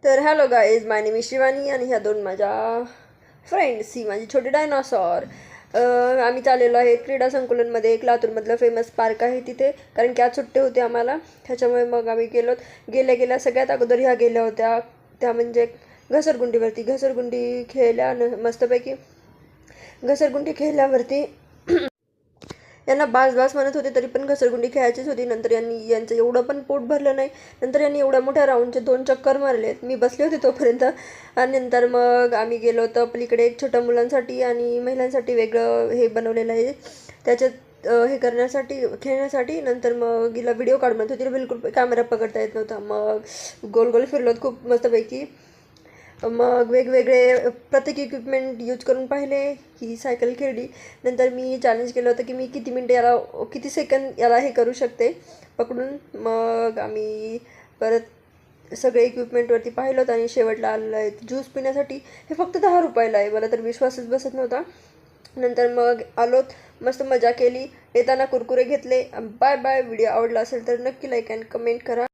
तर hello guys, my name is Shivani आणि ह्या दोन माझ्या फ्रेंड्स, ही माझी छोटी डायनॉसॉर. आम्ही चाललेलो आहे क्रीडा संकुलनमध्ये. एक लातूरमधलं फेमस पार्क आहे तिथे, कारण की आज सुट्टे होते आम्हाला. त्याच्यामुळे मग आम्ही गेलो. गेल्या गेल्या सगळ्यात अगोदर ह्या गेल्या होत्या, त्या म्हणजे घसरगुंडीवरती. घसरगुंडी खेळल्या मस्तपैकी. घसरगुंडी खेळल्यावरती यांना बास म्हणत होते, तरी पण घसरगुंडी खेळायचीच होती. नंतर यांचं एवढं पण पोट भरलं नाही. नंतर यांनी एवढ्या मोठ्या राऊंडचे 2 चक्कर मारलेत. मी बसले होते तोपर्यंत. आणि नंतर मग आम्ही गेलो होतो पलीकडे. एक छोट्या मुलांसाठी आणि महिलांसाठी वेगळं हे बनवलेलं आहे, त्याच्यात हे करण्यासाठी, खेळण्यासाठी. नंतर मग हिला व्हिडिओ काढ म्हणत होती, बिलकुल कॅमेरा पकडता येत नव्हता. मग गोल गोल फिरलोत खूप मस्तपैकी. मग वेगवेगळे प्रत्येक इक्विपमेंट यूज करून पाहिले. ही सायकल खेळली. नंतर मी चॅलेंज केलं होतं की मी किती मिनटं याला, किती सेकंद याला हे करू शकते पकडून. मग आम्ही परत सगळे इक्विपमेंटवरती पाहिलं होतं आणि शेवटला आलेलं आहे ज्यूस पिण्यासाठी. हे फक्त 10 रुपयाला आहे. मला तर विश्वासच बसत नव्हता. नंतर मग आलोत, मस्त मजा केली. येताना कुरकुरे घेतले. Bye bye. व्हिडिओ आवडला असेल तर नक्की लाईक अँड कमेंट करा.